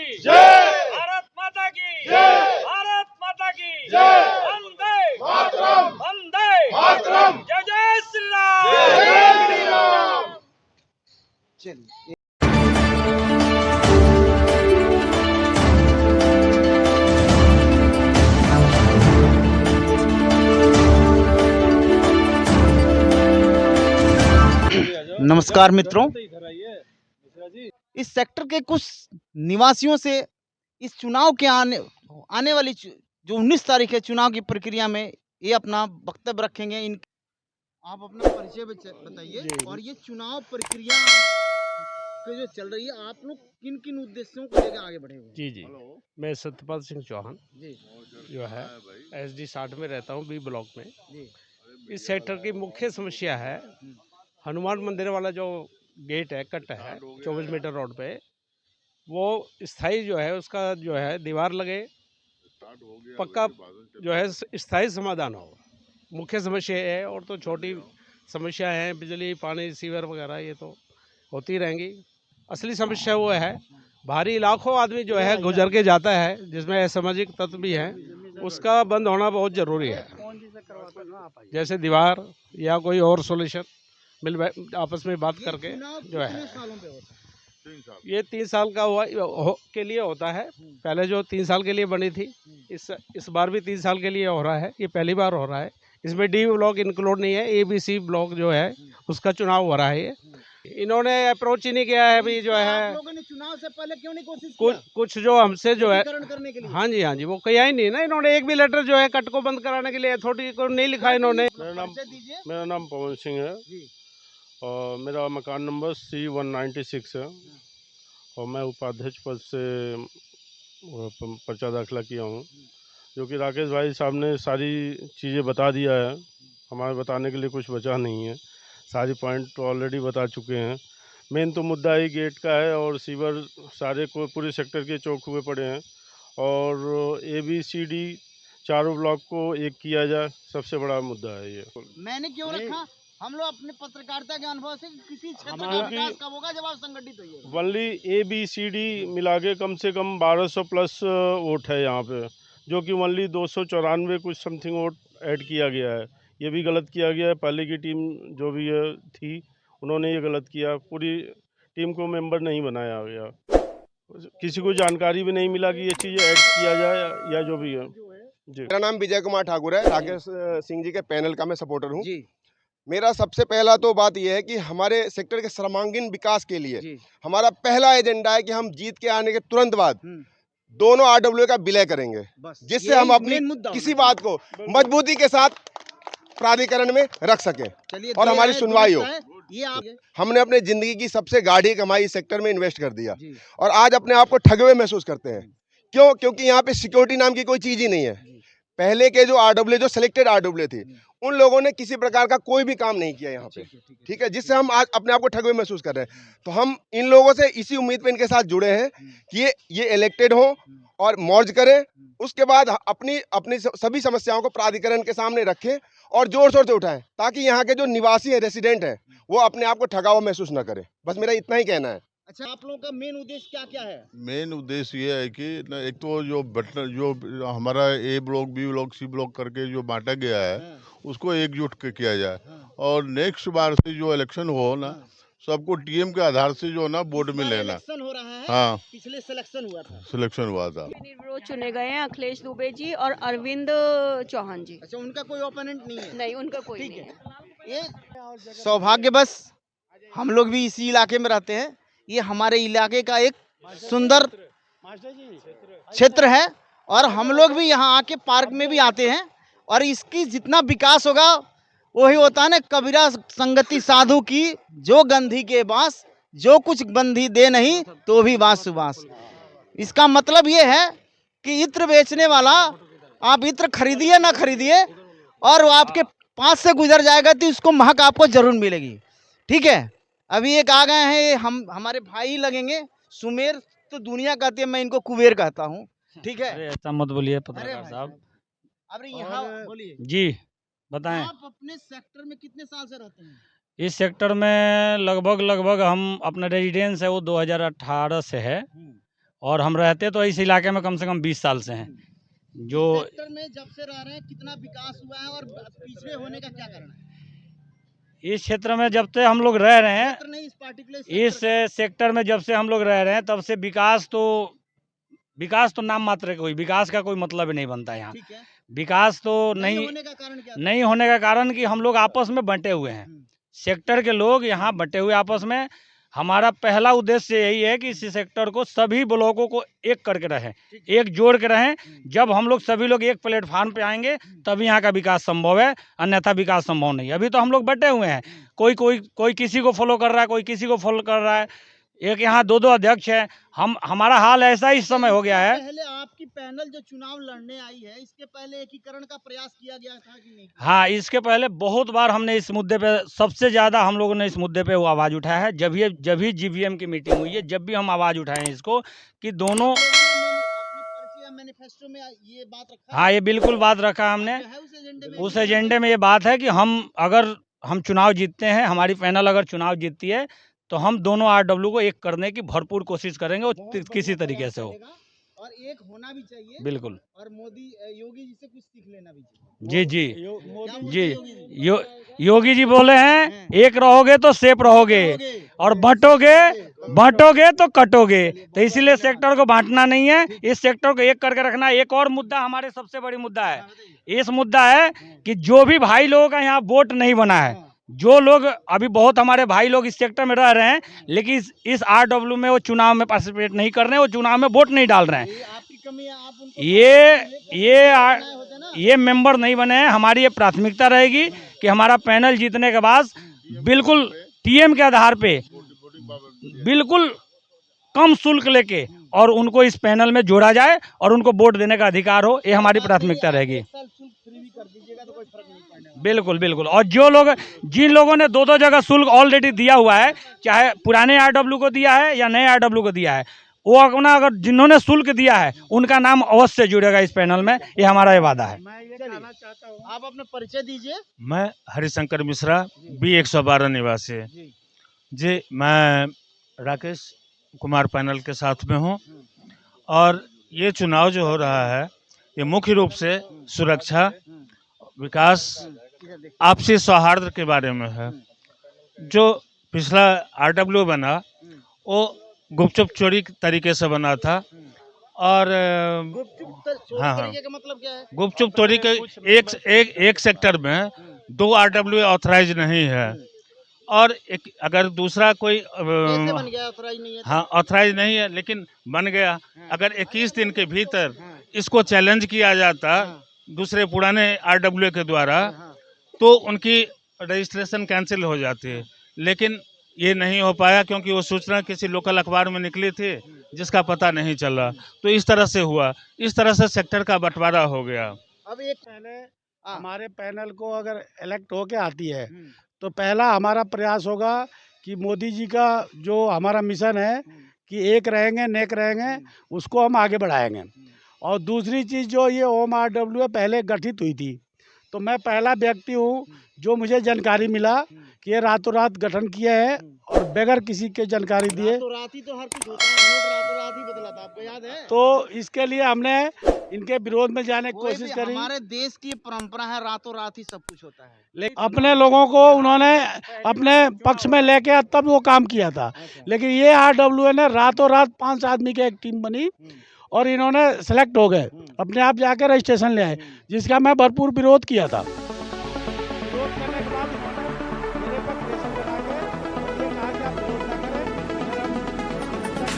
की जय, भारत माता की जय, भारत माता की जय, वंदे मातरम, वंदे मातरम, जय जय श्री राम, जय जय श्री राम। चलिए नमस्कार मित्रों, इस सेक्टर के कुछ निवासियों से इस चुनाव के आने वाली जो 19 तारीख है चुनाव की प्रक्रिया में ये अपना वक्तव्य रखेंगे। इन आप अपना परिचय बताइए और ये चुनाव प्रक्रिया जो चल रही है आप लोग किन किन उद्देश्यों को लेकर आगे बढ़े हुए हैं? जी, मैं सत्यपाल सिंह चौहान जो है SD 60 में रहता हूँ, बी ब्लॉक में। इस सेक्टर की मुख्य समस्या है हनुमान मंदिर वाला जो गेट है, कट है 24 मीटर रोड पे, वो स्थायी जो है उसका जो है दीवार लगे, पक्का जो है स्थायी समाधान हो। मुख्य समस्या है, और तो छोटी समस्या है बिजली, पानी, सीवर वगैरह ये तो होती रहेंगी। असली समस्या वो है भारी लाखों आदमी जो है गुजर के जाता है, जिसमें असामाजिक तत्व भी हैं, उसका बंद होना बहुत ज़रूरी है। जैसे दीवार या कोई और सॉल्यूशन मिल आपस में बात करके जो है। ये 3 साल का के लिए होता है। पहले जो 3 साल के लिए बनी थी, इस बार भी 3 साल के लिए हो रहा है। ये पहली बार हो रहा है। इसमें D ब्लॉक इंक्लूड नहीं है, ABC ब्लॉक जो है उसका चुनाव हो रहा है। ये इन्होंने अप्रोच ही नहीं किया है अभी जो है। आप लोगों ने चुनाव से पहले क्यों नहीं कोशिश किया? कुछ जो हमसे जो है करने के लिए? हाँ जी, वो किया ही नहीं ना इन्होंने। एक भी लेटर जो है कट को बंद कराने के लिए अथॉरिटी को नहीं लिखा इन्होंने। मेरा नाम पवन सिंह है और मेरा मकान नंबर C196 है और मैं उपाध्यक्ष पद से पर्चा दाखिला किया हूँ, जो कि राकेश भाई साहब ने सारी चीज़ें बता दिया है। हमारे बताने के लिए कुछ बचा नहीं है, सारी पॉइंट तो ऑलरेडी बता चुके हैं। मेन तो मुद्दा ही गेट का है और सीवर सारे को पूरे सेक्टर के चौक हुए पड़े हैं, और ABCD चारों ब्लॉक को एक किया जाए, सबसे बड़ा मुद्दा है ये। मैंने क्यों रखा? हम लोग अपने पत्रकारिता के अनुभव से किसी क्षेत्र का विकास कब होगा जब आप संगठित होइए। वनली ABCD मिला के कम से कम 1200 प्लस वोट है यहाँ पे, जो कि वनली 294 कुछ समथिंग वोट ऐड किया गया है। ये भी गलत किया गया है। पहले की टीम जो भी थी उन्होंने ये गलत किया, पूरी टीम को मेंबर नहीं बनाया गया। किसी को जानकारी भी नहीं मिला कि ये चीज़ ऐड किया जाए या जो भी है। जी, मेरा नाम विजय कुमार ठाकुर है, राकेश सिंह जी के पैनल का मैं सपोर्टर हूँ। मेरा सबसे पहला तो बात यह है कि हमारे सेक्टर के सर्वांगीण विकास के लिए हमारा पहला एजेंडा है कि हम जीत के आने के तुरंत बाद दोनों RWA का विलय करेंगे, जिससे हम अपनी किसी बात को मजबूती के साथ प्राधिकरण में रख सकें और हमारी सुनवाई हो। हमने अपने जिंदगी की सबसे गाढ़ी कमाई इस सेक्टर में इन्वेस्ट कर दिया और आज अपने आप को ठगे हुए महसूस करते हैं। क्यों? क्योंकि यहाँ पे सिक्योरिटी नाम की कोई चीज ही नहीं है। पहले के जो RWA, जो सिलेक्टेड RWA थे, उन लोगों ने किसी प्रकार का कोई भी काम नहीं किया यहाँ पे, ठीक है, जिससे हम आज अपने आप को ठगे हुए महसूस कर रहे हैं। तो हम इन लोगों से इसी उम्मीद पे इनके साथ जुड़े हैं कि ये इलेक्टेड हो और मौज करें, उसके बाद अपनी सभी समस्याओं को प्राधिकरण के सामने रखें और जोर शोर से उठाएं, ताकि यहाँ के जो निवासी है, रेसिडेंट है, वो अपने आप को ठगा हुआ महसूस न करें। बस मेरा इतना ही कहना है। अच्छा, आप लोगों का मेन उद्देश्य क्या क्या है? मेन उद्देश्य ये है कि एक तो जो हमारा A block, B block, C block करके जो बांटा गया है उसको एकजुट किया जाए, और नेक्स्ट बार से जो इलेक्शन हो ना, सबको TM के आधार से जो ना बोर्ड में लेना। इलेक्शन हो रहा है। हाँ, पिछले सिलेक्शन हुआ था। निर्विरोध चुने गए हैं अखिलेश दुबे जी और अरविंद चौहान जी। अच्छा, उनका कोई ओपोनेंट नहीं है? नहीं, उनका कोई नहीं है। ये सौभाग्य बस हम लोग भी इसी इलाके में रहते हैं। ये हमारे इलाके का एक सुंदर क्षेत्र है और हम लोग भी यहाँ आके पार्क में भी आते हैं, और इसकी जितना विकास होगा वही होता है ना, कबीरा संगति साधु की, जो गंधी के बास, जो कुछ बंधी दे नहीं तो भी बास सुबास। इसका मतलब ये है कि इत्र बेचने वाला, आप इत्र खरीदिए ना खरीदिए, और वो आपके पास से गुजर जाएगा तो उसको महक आपको जरूर मिलेगी। ठीक है, अभी एक आ गए हैं, हमारे भाई लगेंगे, सुमेर तो दुनिया कहती है, मैं इनको कुबेर कहता हूँ। ठीक है, अरे ऐसा मत बोलिए पत्रकार साहब। अरे यहाँ बोलिए जी बताएं। आप अपने सेक्टर में कितने साल से रहते हैं? इस सेक्टर में लगभग हम अपना रेजिडेंस है वो 2018 से है, और हम रहते तो इस इलाके में कम से कम 20 साल से हैं। जो सेक्टर में जब से रह रहे हैं कितना विकास हुआ है और पिछड़े होने का क्या कारण है? इस क्षेत्र में जब से हम लोग रह रहे हैं, सेक्टर नहीं, इस पार्टिकुलर इस सेक्टर में जब से हम लोग रह रहे हैं, तब से विकास तो नाम मात्र है, कोई विकास का कोई मतलब ही नहीं बनता यहाँ। ठीक है, विकास तो नहीं नहीं होने का कारण क्या? नहीं होने का कारण कि हम लोग आपस में बंटे हुए हैं। सेक्टर के लोग यहाँ बंटे हुए आपस में। हमारा पहला उद्देश्य यही है कि इस सेक्टर को सभी ब्लॉकों को एक करके रहें, एक जोड़ के रहें। जब हम लोग सभी लोग एक प्लेटफार्म पे आएंगे तभी यहाँ का विकास संभव है, अन्यथा विकास संभव नहीं है। अभी तो हम लोग बंटे हुए हैं, कोई किसी को फॉलो कर रहा है, कोई किसी को फॉलो कर रहा है। एक यहाँ दो अध्यक्ष हैं। हमारा हाल ऐसा इस समय हो गया है। पहले आपकी पैनल जो चुनाव लड़ने आई है, इसके पहले एकीकरण का प्रयास किया गया था कि नहीं? हाँ, इसके पहले बहुत बार हमने इस मुद्दे पे, सबसे ज़्यादा हम लोगों ने इस मुद्दे पे वो आवाज़ उठाया है। जब भी GVM की मीटिंग हुई है, जब भी हम आवाज़ उठाए हैं इसको कि दोनों, मैनिफेस्टो में ये बात रखा हाँ, ये बिल्कुल बात रखा हमने। है उस एजेंडे में? उस एजेंडे में ये बात है कि अगर हम चुनाव जीतते हैं, हमारी पैनल अगर चुनाव जीतती है, तो हम दोनों RW को एक करने की भरपूर कोशिश करेंगे, और किसी तरीके से हो। और एक होना भी चाहिए। बिल्कुल। और योगी जी से कुछ सीख लेना भी चाहिए। योगी जी बोले हैं, एक रहोगे तो सेफ रहोगे, और बांटोगे तो कटोगे। तो इसीलिए सेक्टर को बांटना नहीं है, इस सेक्टर को एक करके रखना है। एक और मुद्दा हमारे सबसे बड़ी मुद्दा है, इस मुद्दा है कि जो भी भाई लोगों का यहाँ वोट नहीं बना है, जो लोग अभी बहुत हमारे भाई लोग इस सेक्टर में रह रहे हैं, लेकिन इस RW में वो चुनाव में पार्टिसिपेट नहीं कर रहे हैं, वो चुनाव में वोट नहीं डाल रहे हैं। आपकी कमी है, आप उनको ये मेंबर नहीं बने हैं। हमारी ये प्राथमिकता रहेगी कि हमारा पैनल जीतने के बाद बिल्कुल TM के आधार पे बिल्कुल कम शुल्क लेके और उनको इस पैनल में जोड़ा जाए और उनको वोट देने का अधिकार हो, ये हमारी प्राथमिकता रहेगी। बिल्कुल। और जिन लोगों ने दो जगह शुल्क ऑलरेडी दिया हुआ है, चाहे पुराने RW को दिया है या नए RW को दिया है, वो अपना अगर जिन्होंने शुल्क दिया है उनका नाम अवश्य जुड़ेगा इस पैनल में, ये हमारा ये वादा है। मैं ये कहना चाहता हूँ, आप अपना परिचय दीजिए। मैं हरिशंकर मिश्रा, B112 निवासी जी। मैं राकेश कुमार पैनल के साथ में हूँ, और ये चुनाव जो हो रहा है, ये मुख्य रूप से सुरक्षा, विकास, आपसी सौहार्द के बारे में है। जो पिछला RW बना वो गुपचुप चोरी तरीके से बना था, और हाँ, मतलब क्या है? गुपचुप चोरी के एक सेक्टर में 2 RW ऑथराइज नहीं है, और अगर दूसरा कोई बन गया, ऑथराइज नहीं है? हाँ, ऑथराइज नहीं है, लेकिन बन गया। अगर 21 दिन के भीतर इसको चैलेंज किया जाता दूसरे पुराने RW के द्वारा, तो उनकी रजिस्ट्रेशन कैंसिल हो जाती है। लेकिन ये नहीं हो पाया, क्योंकि वो सूचना किसी लोकल अखबार में निकली थी जिसका पता नहीं चला। तो इस तरह से हुआ, इस तरह से सेक्टर का बंटवारा हो गया। अब एक पहले हमारे पैनल को अगर इलेक्ट होके आती है, तो पहला हमारा प्रयास होगा कि मोदी जी का जो हमारा मिशन है कि एक रहेंगे नेक रहेंगे, उसको हम आगे बढ़ाएंगे। और दूसरी चीज़, जो ये ओम RW पहले गठित हुई थी, तो मैं पहला व्यक्ति हूँ जो मुझे जानकारी मिला कि ये रातों रात गठन किया है, और बगैर किसी के जानकारी दिए। रात ही तो हर कुछ होता है, नोट रातों रात ही बदला था, आपको याद है? तो इसके लिए हमने इनके विरोध में जाने की कोशिश करी। हमारे देश की परंपरा है, रातों रात ही सब कुछ होता है। लेकिन अपने लोगों को उन्होंने अपने पक्ष में लेके तब वो काम किया था। लेकिन ये RW ने रातों रात 5 आदमी की एक टीम बनी, और इन्होंने सेलेक्ट हो गए, अपने आप जाकर रजिस्ट्रेशन ले आए, जिसका मैं भरपूर विरोध किया था।